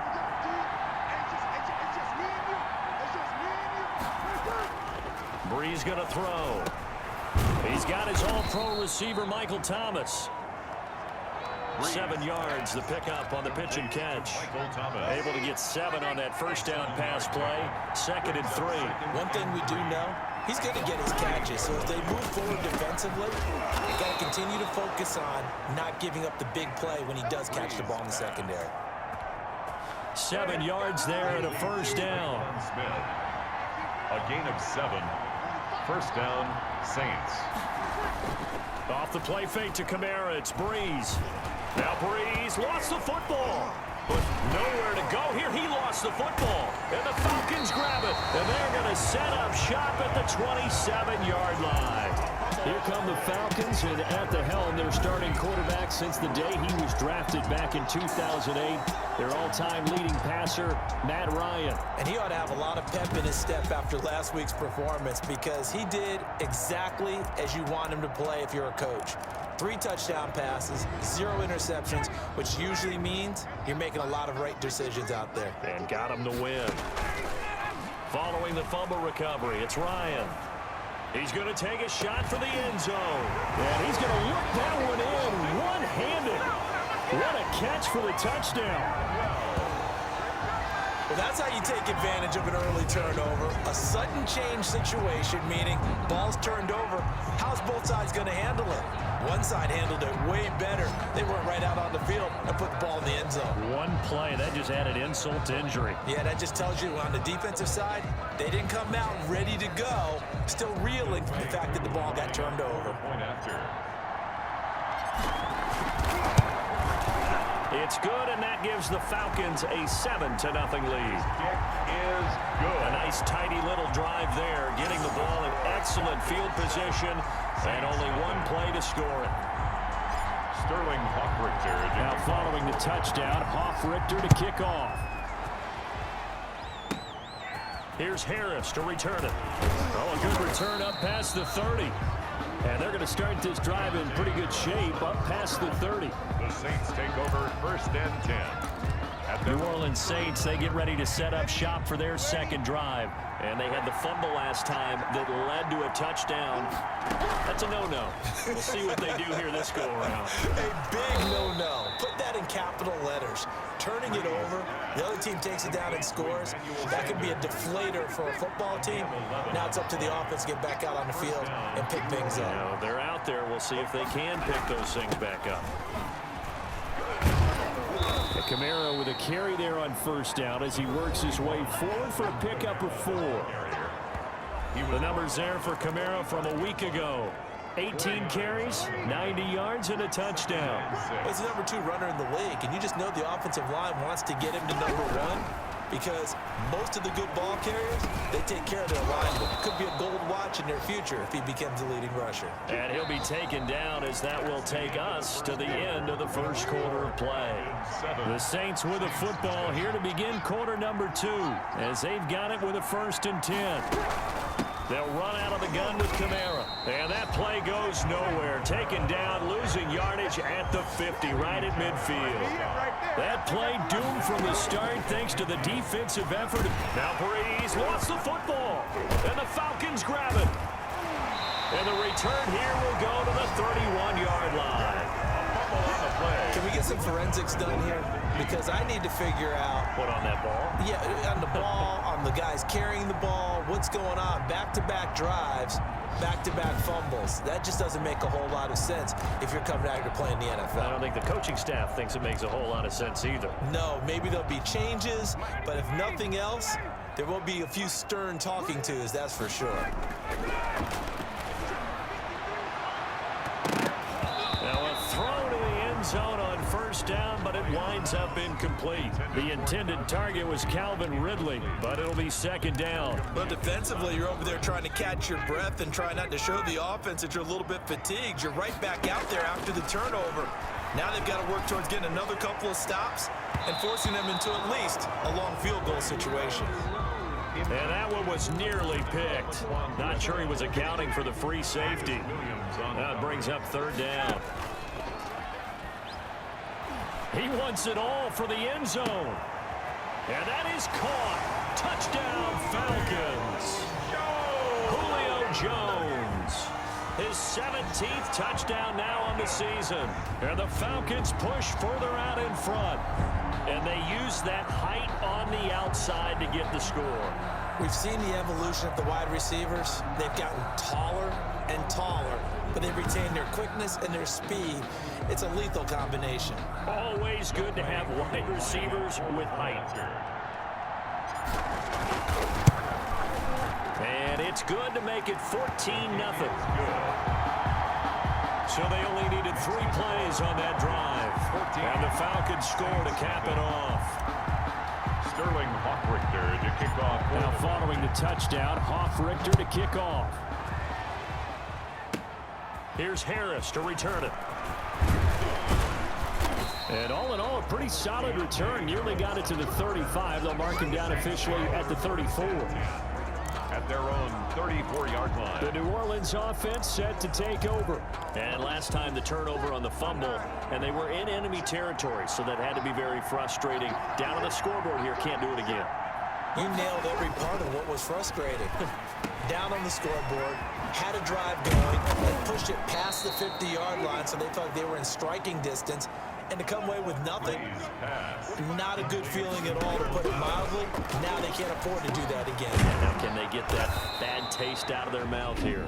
Breeze going to throw. He's got his all-pro receiver, Michael Thomas. 7 yards, the pickup on the pitch and catch. Able to get 7 on that first down pass play. 2nd and 3. One thing we do know, he's going to get his catches. So as they move forward defensively, you got to continue to focus on not giving up the big play when he does catch the ball in the secondary. 7 yards there and a first down. A gain of 7. First down, Saints. Off the play fake to Kamara, it's Breeze. Now Breeze lost the football, but nowhere to go here. He lost the football, and the Falcons grab it, and they're going to set up shop at the 27-yard line. Here come the Falcons, and at the helm, their starting quarterback since the day he was drafted back in 2008. Their all-time leading passer, Matt Ryan. And he ought to have a lot of pep in his step after last week's performance because he did exactly as you want him to play if you're a coach. 3 touchdown passes, 0 interceptions, which usually means you're making a lot of right decisions out there. And got him to win. Following the fumble recovery, it's Ryan. He's going to take a shot for the end zone. And he's going to look that one in one-handed. What a catch for the touchdown. Well, that's how you take advantage of an early turnover. A sudden change situation, meaning ball's turned over. How's both sides going to handle it? One side handled it way better. They went right out on the field and put the ball in the end zone. One play, that just added insult to injury. Yeah, that just tells you on the defensive side, they didn't come out ready to go, still reeling from the fact that the ball got turned over. Point after. It's good, and that gives the Falcons a 7-0 lead. Kick is good. A nice, tidy little drive there, getting the ball in excellent field position, and only one play to score it. Sterling Hoffrichter. Now following the touchdown, Hoffrichter to kick off. Here's Harris to return it. Oh, a good return up past the 30. And they're going to start this drive in pretty good shape up past the 30. The Saints take over 1st and 10. New Orleans Saints, they get ready to set up shop for their second drive. And they had the fumble last time that led to a touchdown. That's a no-no. We'll see what they do here this go-around. A big no-no. Put that in capital letters. Turning it over, the other team takes it down and scores. That could be a deflator for a football team. Now it's up to the offense to get back out on the field and pick things up. Now, they're out there. We'll see if they can pick those things back up. Kamara with a carry there on 1st down as he works his way forward for a pickup of 4. The numbers there for Kamara from a week ago. 18 carries, 90 yards, and a touchdown. He's the number 2 runner in the league, and you just know the offensive line wants to get him to number 1 because most of the good ball carriers, they take care of their linemen. Could be a gold watch in their future if he becomes the leading rusher. And he'll be taken down as that will take us to the end of the first quarter of play. The Saints with the football here to begin quarter number 2 as they've got it with a 1st and 10. They'll run out of the gun with Kamara. And that play goes nowhere. Taken down, losing yardage at the 50, right at midfield. That play doomed from the start thanks to the defensive effort. Now Brady's lost the football. And the Falcons grab it. And the return here will go to the 31-yard line. Can we get some forensics done here? Because I need to figure out... What, on that ball? Yeah, on the ball, on the guys carrying the ball, what's going on? Back-to-back drives, back-to-back fumbles. That just doesn't make a whole lot of sense if you're coming out here playing the NFL. I don't think the coaching staff thinks it makes a whole lot of sense either. No, maybe there'll be changes, but if nothing else, there will be a few stern talking tos, that's for sure. Zone on 1st down, but it winds up incomplete. The intended target was Calvin Ridley, but it'll be 2nd down. But defensively, you're over there trying to catch your breath and try not to show the offense that you're a little bit fatigued. You're right back out there after the turnover. Now they've got to work towards getting another couple of stops and forcing them into at least a long field goal situation. And that one was nearly picked. Not sure he was accounting for the free safety. That brings up 3rd down. He wants it all for the end zone. And that is caught. Touchdown, Falcons. Julio Jones. His 17th touchdown now on the season. And the Falcons push further out in front. And they use that height on the outside to get the score. We've seen the evolution of the wide receivers. They've gotten taller and taller, but they've retained their quickness and their speed. It's a lethal combination. Always good to have wide receivers with height. And it's good to make it 14-0. So they only needed 3 plays on that drive. And the Falcons score to cap it off. Sterling Hoffrichter to kick off. Now following the touchdown, Hoffrichter to kick off. Here's Harris to return it. And all in all, a pretty solid return. Nearly got it to the 35. They'll mark him down officially at the 34. At their own 34-yard line. The New Orleans offense set to take over. And last time the turnover on the fumble, and they were in enemy territory, so that had to be very frustrating. Down on the scoreboard here, can't do it again. You nailed every part of what was frustrating. Down on the scoreboard, had a drive going, and pushed it past the 50-yard line, so they thought they were in striking distance. And to come away with nothing, not a good feeling at all, to put it mildly. Now they can't afford to do that again. Now can they get that bad taste out of their mouth here?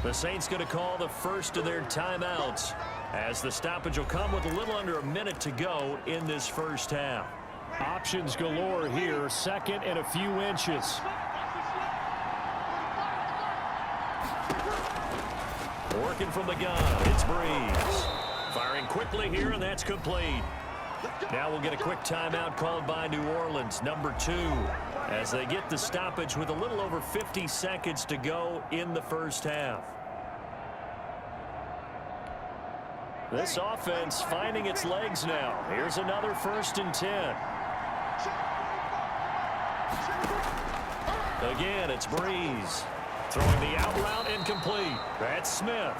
The Saints going to call the first of their timeouts, as the stoppage will come with a little under a minute to go in this first half. Options galore here, 2nd and a few inches. Working from the gun, it's Breeze. Firing quickly here, and that's complete. Now we'll get a quick timeout called by New Orleans, number 2, as they get the stoppage with a little over 50 seconds to go in the first half. This offense finding its legs now. Here's another 1st and 10. Again, it's Breeze. Throwing the out route incomplete. That's Smith.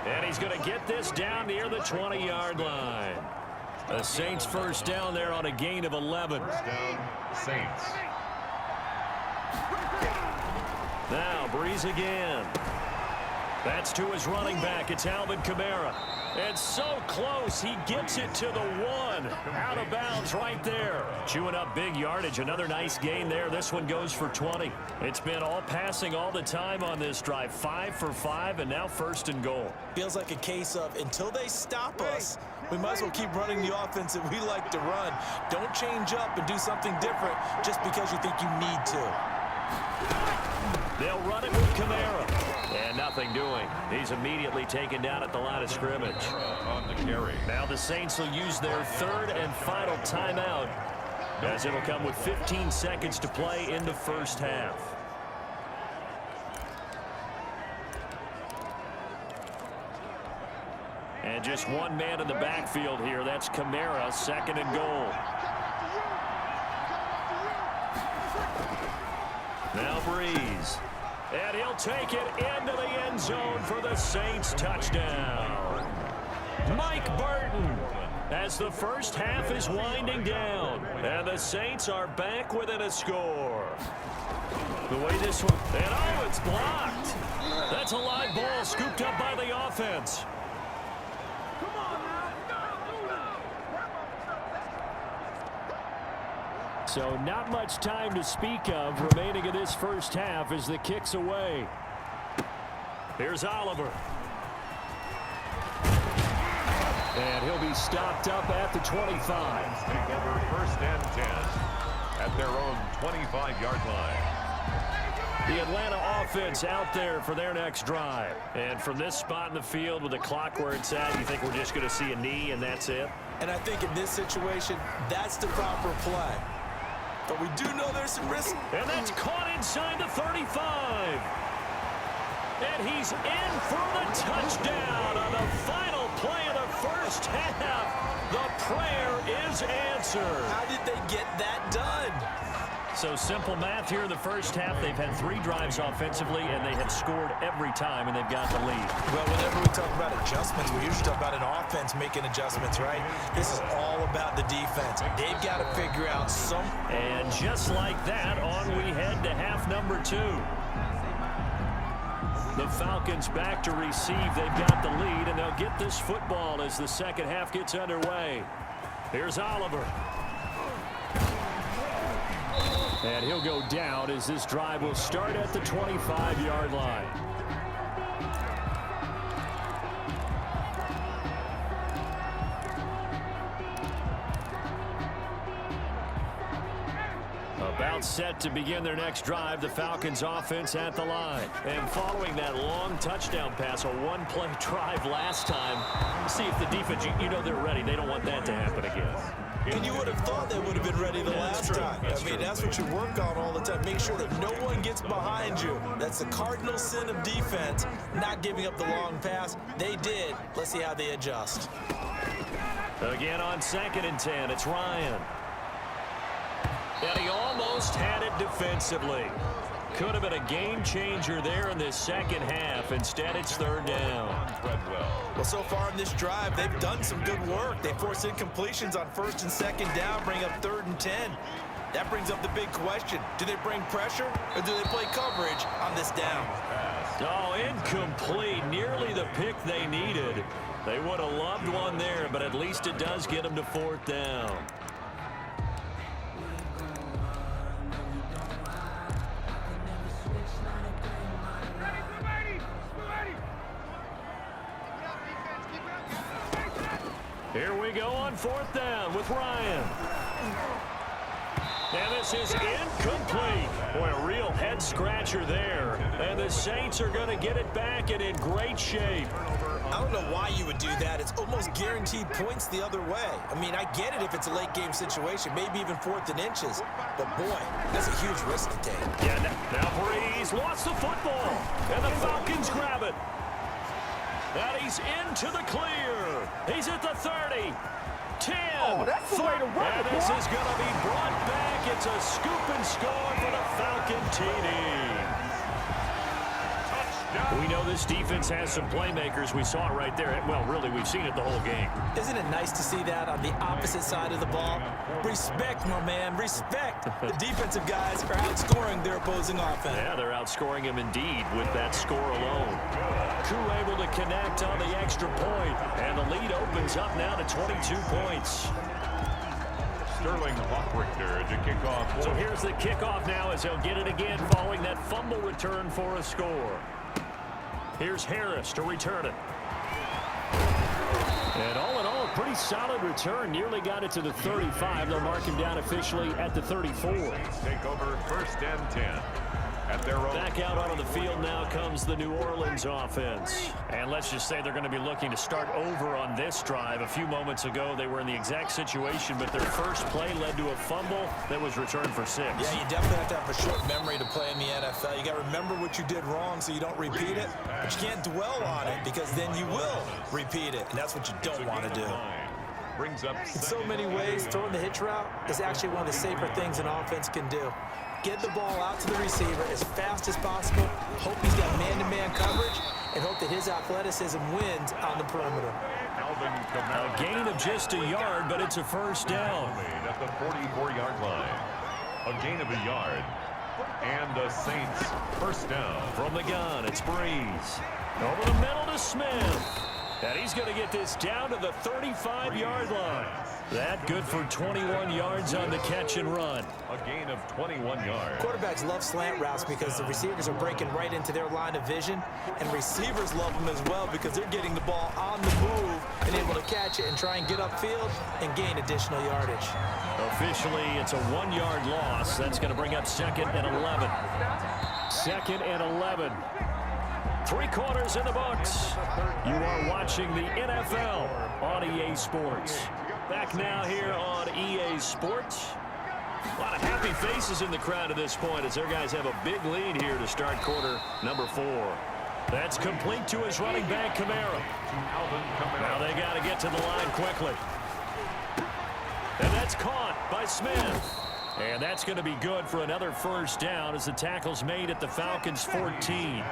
And he's going to get this down near the 20-yard line. The Saints first down there on a gain of 11. First down, Saints. Now Breeze again. That's to his running back. It's Alvin Kamara. It's so close. He gets it to the 1. Out of bounds right there. Chewing up big yardage. Another nice gain there. This one goes for 20. It's been all passing all the time on this drive. 5 for 5, and now 1st and goal. Feels like a case of until they stop us, we might as well keep running the offense that we like to run. Don't change up and do something different just because you think you need to. They'll run it with Kamara. And nothing doing. He's immediately taken down at the line of scrimmage. On the carry. Now the Saints will use their 3rd and final timeout, as it'll come with 15 seconds to play in the first half. And just one man in the backfield here. That's Kamara, 2nd and goal. Now Breeze. And he'll take it into the end zone for the Saints touchdown. Mike Burton, as the first half is winding down. And the Saints are back within a score. The way this one, and oh, it's blocked. That's a live ball scooped up by the offense. So not much time to speak of remaining in this first half as the kick's away. Here's Oliver. And he'll be stopped up at the 25. Take over 1st and 10 at their own 25-yard line. The Atlanta offense out there for their next drive. And from this spot in the field with the clock where it's at, you think we're just going to see a knee and that's it? And I think in this situation, that's the proper play. But we do know there's some risk. And that's caught inside the 35. And he's in for the touchdown on the final play of the first half. The prayer is answered. How did they get that done? So simple math here in the first half. They've had 3 drives offensively, and they have scored every time, and they've got the lead. Well, whenever we talk about adjustments, we usually talk about an offense making adjustments, right? This is all about the defense. They've got to figure out some. And just like that, on we head to half number 2. The Falcons back to receive. They've got the lead, and they'll get this football as the second half gets underway. Here's Oliver. And he'll go down as this drive will start at the 25-yard line. About set to begin their next drive, the Falcons offense at the line. And following that long touchdown pass, a one-play drive last time, see if the defense, you know they're ready. They don't want that to happen again. And you would have thought they would have been ready the last time. I mean, that's what you work on all the time. Make sure that no one gets behind you. That's the cardinal sin of defense, not giving up the long pass. They did. Let's see how they adjust. Again on 2nd and 10, it's Ryan. And he almost had it defensively. Could have been a game changer there in this second half. Instead, it's 3rd down. Well, so far in this drive, they've done some good work. They forced incompletions on 1st and 2nd down, bring up 3rd and 10. That brings up the big question. Do they bring pressure or do they play coverage on this down? Oh, incomplete. Nearly the pick they needed. They would have loved one there, but at least it does get them to 4th down. Here we go on 4th down with Ryan. And And this is incomplete. Boy, a real head-scratcher there. And the Saints are going to get it back and in great shape. I don't know why you would do that. It's almost guaranteed points the other way. I mean, I get it if it's a late-game situation, maybe even 4th and inches. But, boy, that's a huge risk to take. Yeah, now Brady's lost the football. And the Falcons grab it. And he's into the clear. He's at the 30. 10. Oh, that's the way to run And it, this boy. is going to be brought back. It's a scoop and score for the Falcon TD. We know this defense has some playmakers. We saw it right there. Well, really, we've seen it the whole game. Isn't it nice to see that on the opposite side of the ball? Respect, my man, respect. The defensive guys are outscoring their opposing offense. Yeah, they're outscoring him indeed with that score alone. Crew able to connect on the extra point, and the lead opens up now to 22 points. Sterling Hockrichter to kick off. So here's the kickoff now as he'll get it again following that fumble return for a score. Here's Harris to return it. And all in all, a pretty solid return. Nearly got it to the 35. They'll mark him down officially at the 34. Take over 1st and 10. At their own. Back out onto the field now comes the New Orleans offense. And let's just say they're going to be looking to start over on this drive. A few moments ago, they were in the exact situation, but their first play led to a fumble that was returned for 6. Yeah, you definitely have to have a short memory to play in the NFL. You got to remember what you did wrong so you don't repeat it, but you can't dwell on it because then you will repeat it, and that's what you don't want to do. Brings up In so many ways, throwing the hitch route is actually one of the safer things an offense can do. Get the ball out to the receiver as fast as possible, hope he's got man-to-man coverage, and hope that his athleticism wins on the perimeter. A gain of just a yard, but it's a first down. At the 44-yard line. A gain of a yard. And the Saints first down. From the gun, it's Breeze. Over the middle to Smith. And he's going to get this down to the 35-yard line. That good for 21 yards on the catch and run. A gain of 21 yards. Quarterbacks love slant routes because the receivers are breaking right into their line of vision, and receivers love them as well because they're getting the ball on the move and able to catch it and try and get upfield and gain additional yardage. Officially, it's a 1-yard loss. That's going to bring up 2nd and 11. 2nd and 11. 3 quarters in the books. You are watching the NFL on EA Sports. Back now here on EA Sports. A lot of happy faces in the crowd at this point as their guys have a big lead here to start quarter number 4. That's complete to his running back, Kamara. Now they got to get to the line quickly. And that's caught by Smith. And that's going to be good for another first down as the tackle's made at the Falcons' 14.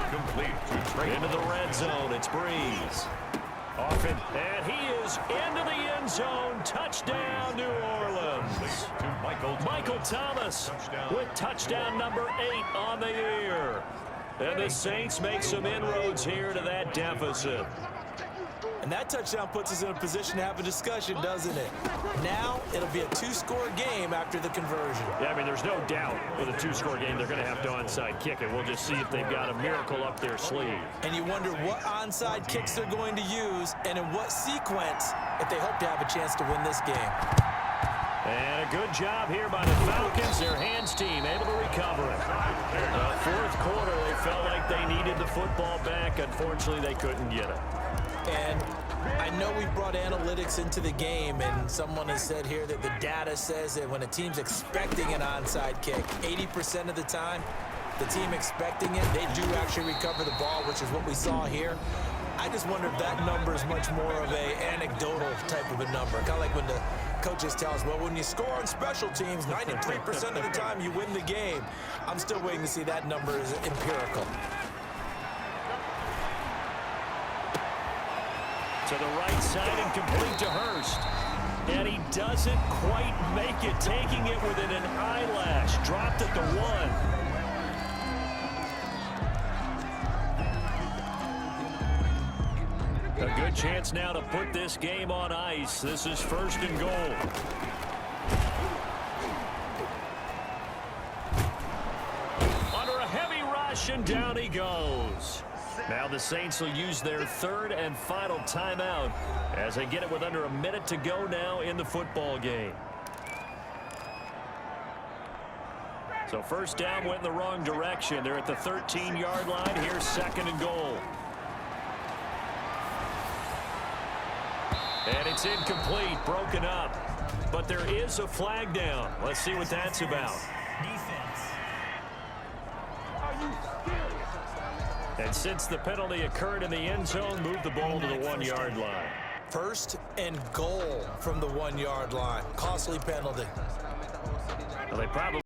Complete to Trey. Into the red zone, it's Breeze. Off it, and he is into the end zone. Touchdown, New Orleans. To Michael Thomas with touchdown number 8 on the year. And the Saints make some inroads here to that deficit. And that touchdown puts us in a position to have a discussion, doesn't it? Now, it'll be a 2-score game after the conversion. Yeah, I mean, there's no doubt with a 2-score game, they're going to have to onside kick it. We'll just see if they've got a miracle up their sleeve. And you wonder what onside kicks they're going to use and in what sequence if they hope to have a chance to win this game. And a good job here by the Falcons. Their hands team able to recover it. The 4th quarter, they felt like they needed the football back. Unfortunately, they couldn't get it. And I know we brought analytics into the game, and someone has said here that the data says that when a team's expecting an onside kick, 80% of the time, the team expecting it, they do actually recover the ball, which is what we saw here. I just wonder if that number is much more of a anecdotal type of a number. Kind of like when the coaches tell us, well, when you score on special teams, 93% of the time you win the game. I'm still waiting to see that number is empirical. To the right side and complete to Hurst. And he doesn't quite make it, taking it within an eyelash. Dropped at the 1. A good chance now to put this game on ice. This is 1st and goal. Under a heavy rush, and down he goes. Now the Saints will use their 3rd and final timeout as they get it with under a minute to go now in the football game. So first down went in the wrong direction. They're at the 13-yard line. Here's 2nd and goal. And it's incomplete, broken up. But there is a flag down. Let's see what that's about. Defense. And since the penalty occurred in the end zone, move the ball to the 1-yard line. 1st and goal from the 1-yard line. Costly penalty. Well, they probably